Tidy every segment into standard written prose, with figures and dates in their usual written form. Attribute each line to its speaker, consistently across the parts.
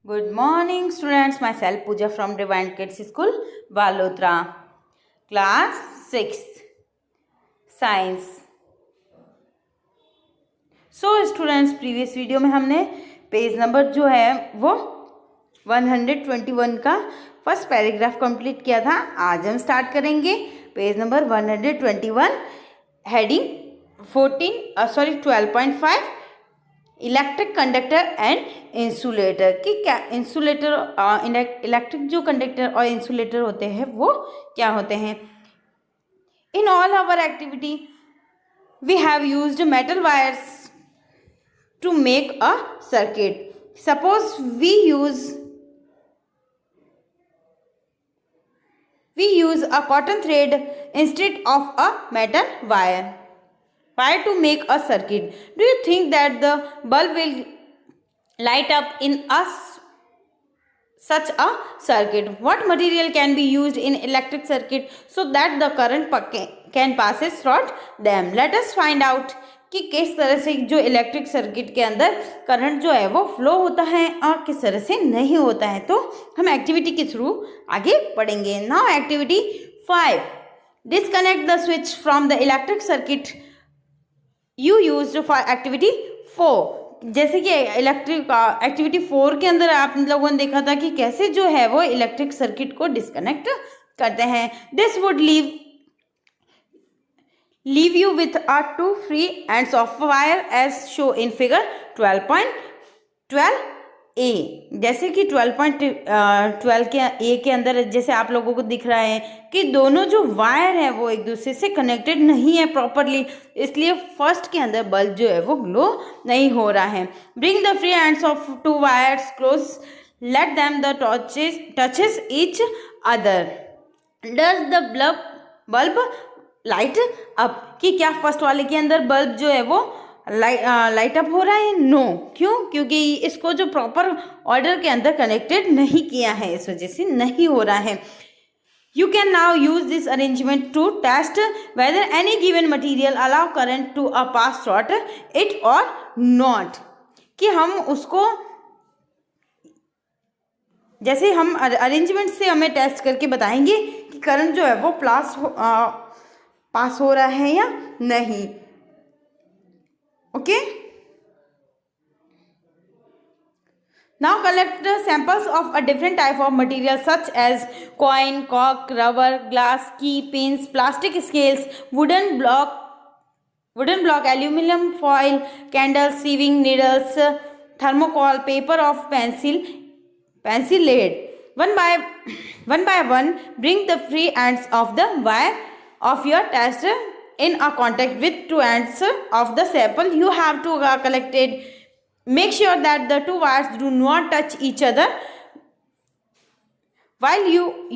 Speaker 1: Good morning, students. Myself Pooja from Divine Kids School, Balotra. Class 6th Science. So students, previous video में हमने page number जो है वो 121 का first paragraph complete किया था. आज हम स्टार्ट करेंगे page number 121, heading 12.5 electric conductor and insulator. कि क्या इंसुलेटर, इलेक्ट्रिक जो कंडक्टर और इंसुलेटर होते हैं वो क्या होते हैं. In all our activity we have used metal wires to make a circuit. Suppose we use a cotton thread instead of a metal wire. Why to make a circuit? Do you think that the bulb will light up in such a circuit? What material can be used in electric circuit so that the current can passes through them? Let us find out कि किस तरह से जो electric circuit के अंदर current जो है वो फ्लो होता है और किस तरह से नहीं होता है. तो हम एक्टिविटी के थ्रू आगे पढ़ेंगे. Now activity 5, disconnect the switch from the electric circuit you used for activity 4. जैसे कि इलेक्ट्रिक एक्टिविटी 4 के अंदर आप लोगों ने देखा था कि कैसे जो है वो इलेक्ट्रिक सर्किट को डिस्कनेक्ट करते हैं. This would leave you with a 2 free ends of wire as show in figure 12.12a. जैसे कि 12.12 के ए के अंदर जैसे आप लोगों को दिख रहा है कि दोनों जो वायर है वो एक दूसरे से कनेक्टेड नहीं है प्रॉपरली, इसलिए फर्स्ट के अंदर बल्ब जो है वो ग्लो नहीं हो रहा है. Bring the free ends of 2 wires close, let them the touches each other. Does the bulb light up. कि क्या फर्स्ट वाले के अंदर बल्ब जो है वो लाइट अप हो रहा है? नो. क्यों? क्योंकि इसको जो प्रॉपर ऑर्डर के अंदर कनेक्टेड नहीं किया है, इस वजह से नहीं हो रहा है. You can now use this arrangement to test whether any given material allow current to a pass through it और नॉट. कि हम उसको जैसे हम अरेंजमेंट से हमें टेस्ट करके बताएंगे कि करंट जो है वो पास हो रहा है या नहीं. Okay. Now collect samples of a different type of material such as coin, कॉक, rubber, glass, key, pins, plastic scales, wooden block, aluminium foil, candles, sewing needles, thermocol, paper of pencil lead. One by one, bring the free ends of the wire of your test in a contact with 2 ends of the sample you have to collected. Make sure that the 2 wires do not touch each other while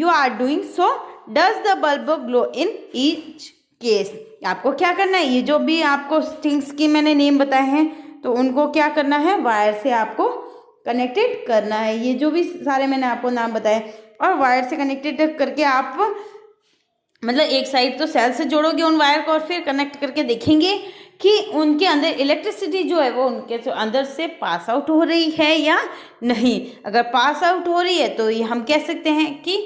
Speaker 1: you are doing so. Does the bulb glow in each case? आपको क्या करना है, ये जो भी आपको things की मैंने नेम बताए हैं तो उनको क्या करना है, वायर से आपको कनेक्टेड करना है. ये जो भी सारे मैंने आपको नाम बताए और वायर से कनेक्टेड करके आप मतलब एक साइड तो सेल से जोड़ोगे उन वायर को और फिर कनेक्ट करके देखेंगे कि उनके अंदर इलेक्ट्रिसिटी जो है वो उनके अंदर से पास आउट हो रही है या नहीं. अगर पास आउट हो रही है तो ये हम कह सकते हैं कि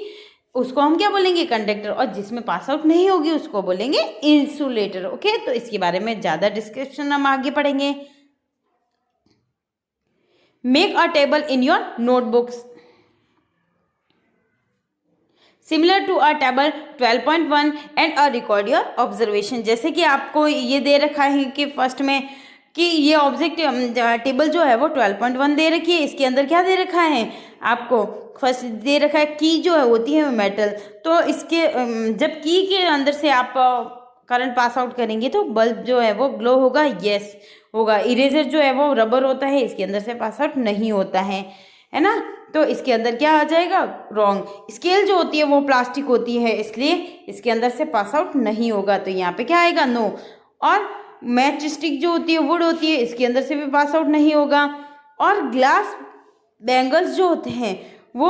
Speaker 1: उसको हम क्या बोलेंगे, कंडक्टर. और जिसमें पास आउट नहीं होगी उसको बोलेंगे इंसुलेटर. ओके. तो इसके बारे में ज़्यादा डिस्क्रिप्शन हम आगे पढ़ेंगे. Make a table in your notebooks similar to a table 12.1 and a record your observation. जैसे कि आपको ये दे रखा है कि फर्स्ट में कि ये ऑब्जेक्ट टेबल जो है वो 12.1 दे रखी है. इसके अंदर क्या दे रखा है आपको, फर्स्ट दे रखा है की जो है होती है मेटल. तो इसके जब की के अंदर से आप करंट पास आउट करेंगे तो बल्ब जो है वो ग्लो होगा. यस होगा. इरेजर जो है वो रबर होता है, इसके अंदर से पास आउट नहीं होता है ना. तो इसके अंदर क्या आ जाएगा, रॉन्ग. स्केल जो होती है वो प्लास्टिक होती है, इसलिए इसके अंदर से पास आउट नहीं होगा. तो यहाँ पे क्या आएगा, नो. और मैच स्टिक जो होती है वुड होती है, इसके अंदर से भी पास आउट नहीं होगा. और ग्लास बैंगल्स जो होते हैं वो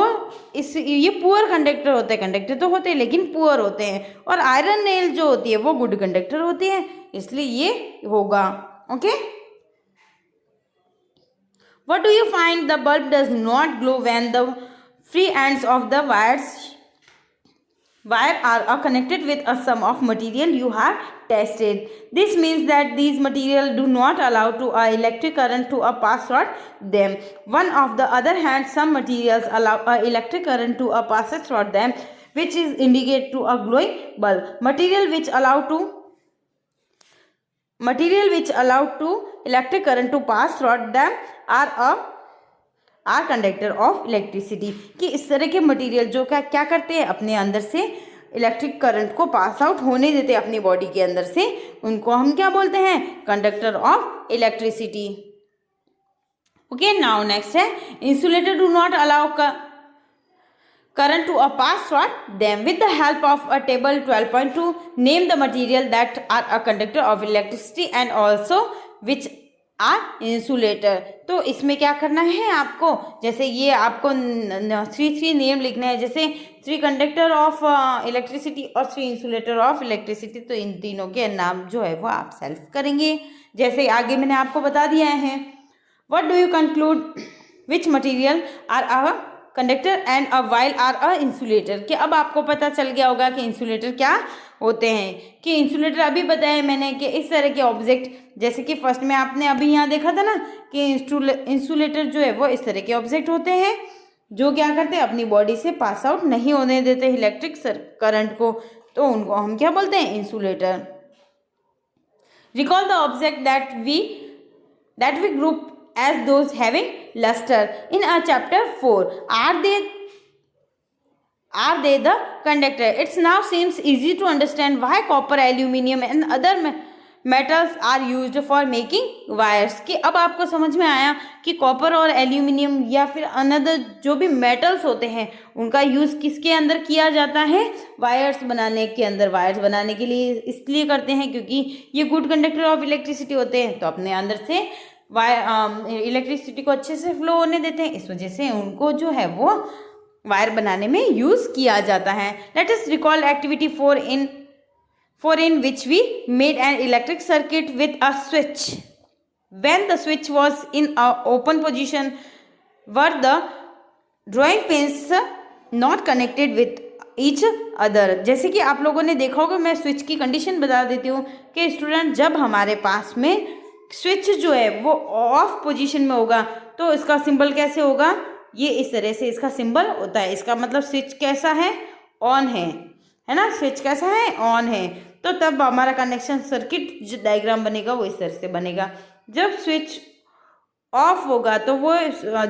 Speaker 1: ये पुअर कंडक्टर होते हैं. कंडक्टर तो होते हैं लेकिन पुअर होते हैं. और आयरन नेल जो होती है वो गुड कंडक्टर होती है, इसलिए ये होगा. Okay. What do you find? The bulb does not glow when the free ends of the wire are connected with a sum of material you have tested. This means that these material do not allow to a electric current to pass through them. On of the other hand, some materials allow a electric current to pass through them, which is indicate to a glowing bulb. Material which allow to electric current to pass through them are conductor of electricity, कि इस तरह के material जो क्या करते हैं, अपने अंदर से इलेक्ट्रिक करंट को पास आउट होने देते हैं अपनी बॉडी के अंदर से, उनको हम क्या बोलते हैं? Conductor of electricity. Okay, now next है insulator do not allow current to pass through them. With the help of a table 12.2, name the material that are a conductor of electricity and also which are insulator. तो इसमें क्या करना है आपको? जैसे ये आपको 3 नेम लिखना है, जैसे 3 कंडक्टर ऑफ इलेक्ट्रिसिटी और 3 इंसुलेटर ऑफ इलेक्ट्रिसिटी. तो इन तीनों के नाम जो है वो आप सेल्फ करेंगे, जैसे आगे मैंने आपको बता दिया है. What do you conclude? Which material are a conductor and a while are a insulator. कि अब आपको पता चल गया होगा कि इंसुलेटर क्या होते हैं. कि इंसुलेटर अभी बताया मैंने कि इस तरह के ऑब्जेक्ट, जैसे कि फर्स्ट में आपने अभी यहाँ देखा था ना कि इंसुलेटर जो है वो इस तरह के ऑब्जेक्ट होते हैं जो क्या करते हैं, अपनी बॉडी से पास आउट नहीं होने देते इलेक्ट्रिक करंट को, तो उनको हम क्या बोलते हैं? Insulator. Recall the object that we group as those having luster in a chapter 4. Are they the conductor? It now seems easy to understand why copper, aluminium and other metals are used for making wires. कि अब आपको समझ में आया कि copper और aluminium या फिर अनदर जो भी मेटल्स होते हैं उनका यूज़ किसके अंदर किया जाता है? वायर्स बनाने के अंदर. वायर्स बनाने के लिए इसलिए करते हैं क्योंकि ये गुड कंडक्टर ऑफ इलेक्ट्रिसिटी होते हैं, तो अपने अंदर से इलेक्ट्रिसिटी को अच्छे से फ्लो होने देते हैं, इस वजह से उनको जो है वो वायर बनाने में यूज़ किया जाता है. Let us recall activity 4 in which we made an electric circuit with a switch. When the switch was in a open position, were the drawing pins not connected with each other? जैसे कि आप लोगों ने देखा होगा, मैं switch की condition बता देती हूँ कि स्टूडेंट, जब हमारे पास में स्विच जो है वो ऑफ पोजीशन में होगा तो इसका सिंबल कैसे होगा? ये इस तरह से इसका सिंबल होता है. इसका मतलब स्विच कैसा है? ऑन है ना? स्विच कैसा है? ऑन है. तो तब हमारा कनेक्शन सर्किट जो डायग्राम बनेगा वो इस तरह से बनेगा. जब स्विच ऑफ होगा तो वो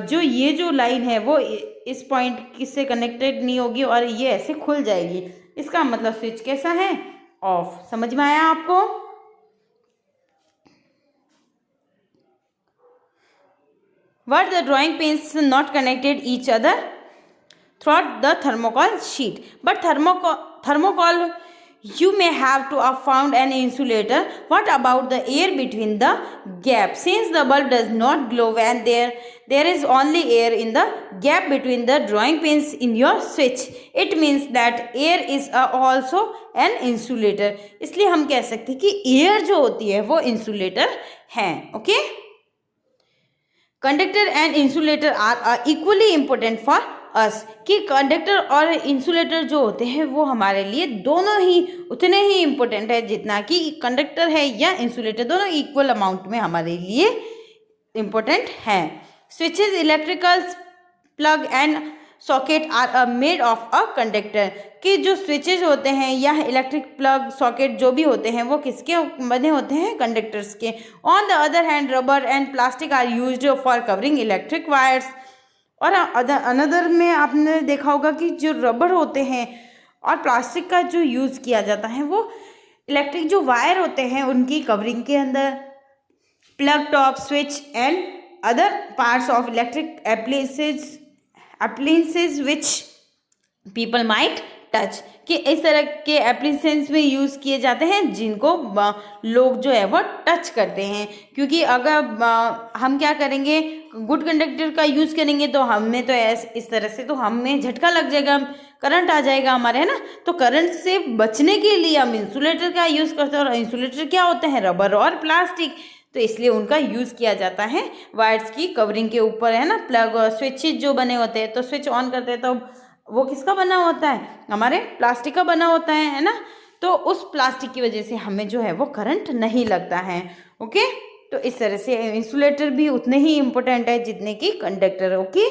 Speaker 1: जो ये जो लाइन है वो इस पॉइंट किससे कनेक्टेड नहीं होगी और ये ऐसे खुल जाएगी. इसका मतलब स्विच कैसा है? ऑफ. समझ में आया आपको? Were the drawing pins not connected each other throughout the thermocol sheet? But thermocol you may have to have found an insulator. What about the air between the gap? Since the bulb does not glow when there is only air in the gap between the drawing pins in your switch, it means that air is also an insulator. इसलिए हम कह सकते हैं कि air जो होती है वो इंसुलेटर है. Okay, conductor and insulator are equally important for us. कि कंडक्टर और इंसुलेटर जो होते हैं वो हमारे लिए दोनों ही उतने ही इम्पोर्टेंट है जितना कि कंडक्टर है या इंसुलेटर, दोनों इक्वल अमाउंट में हमारे लिए इम्पोर्टेंट हैं. Switches, electrical plug and socket are made of a conductor. कि जो स्विचेस होते हैं या इलेक्ट्रिक प्लग सॉकेट जो भी होते हैं वो किसके बने होते हैं? कंडक्टर्स के. On the other hand, rubber and plastic are used for covering electric wires. और अनदर में आपने देखा होगा कि जो रबर होते हैं और प्लास्टिक का जो यूज़ किया जाता है वो इलेक्ट्रिक जो वायर होते हैं उनकी कवरिंग के अंदर. Plug, top, switch and other parts of electric appliances which people might touch. कि इस तरह के एप्लीसेंस में यूज़ किए जाते हैं जिनको लोग जो है वो टच करते हैं. क्योंकि अगर हम क्या करेंगे, गुड कंडक्टर का यूज़ करेंगे तो हमें तो इस तरह से तो हमें झटका लग जाएगा, करंट आ जाएगा हमारे, है ना. तो करंट से बचने के लिए हम इंसुलेटर का यूज़ करते हैं. और इंसुलेटर क्या होते हैं? रबर और प्लास्टिक. तो इसलिए उनका यूज़ किया जाता है वायर्स की कवरिंग के ऊपर, है ना। प्लग और स्विचेज जो बने होते हैं, तो स्विच ऑन करते हैं तो वो किसका बना होता है, हमारे प्लास्टिक का बना होता है ना। तो उस प्लास्टिक की वजह से हमें जो है वो करंट नहीं लगता है। ओके, तो इस तरह से इंसुलेटर भी उतने ही इम्पोर्टेंट है जितने कि कंडक्टर। ओके,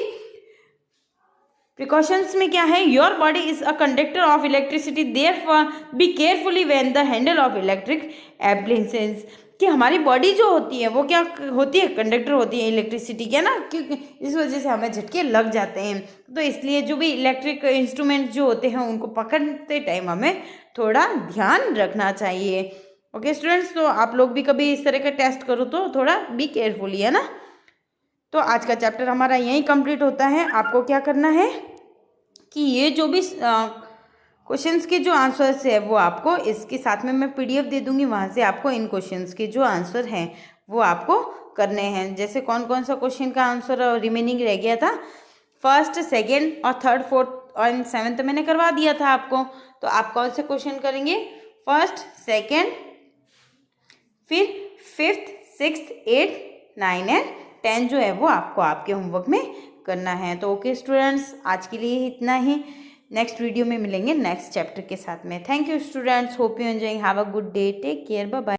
Speaker 1: प्रिकॉशंस में क्या है, your body is a conductor of electricity, therefore be carefully when the handle of electric appliances, कि हमारी बॉडी जो होती है वो क्या होती है, कंडक्टर होती है इलेक्ट्रिसिटी के ना, क्योंकि इस वजह से हमें झटके लग जाते हैं। तो इसलिए जो भी इलेक्ट्रिक इंस्ट्रूमेंट जो होते हैं उनको पकड़ते टाइम हमें थोड़ा ध्यान रखना चाहिए। ओके स्टूडेंट्स, तो आप लोग भी कभी इस तरह का टेस्ट करो तो थोड़ा बी केयरफुली, है ना। तो आज का चैप्टर हमारा यहीं कंप्लीट होता है। आपको क्या करना है कि ये जो भी क्वेश्चंस के जो आंसर्स है वो आपको इसके साथ में मैं पीडीएफ दे दूंगी, वहाँ से आपको इन क्वेश्चंस के जो आंसर हैं वो आपको करने हैं। जैसे कौन कौन सा क्वेश्चन का आंसर रिमेनिंग रह गया था, फर्स्ट, सेकेंड और थर्ड, फोर्थ और सेवन्थ मैंने करवा दिया था आपको। तो आप कौन से क्वेश्चन करेंगे, फर्स्ट, सेकेंड, फिर फिफ्थ, सिक्स्थ, 8, 9 एंड 10 जो है वो आपको आपके होमवर्क में करना है। तो ओके स्टूडेंट्स, आज के लिए इतना ही। नेक्स्ट वीडियो में मिलेंगे नेक्स्ट चैप्टर के साथ में। Thank you students, hope you enjoying, have a good day, take care, bye bye.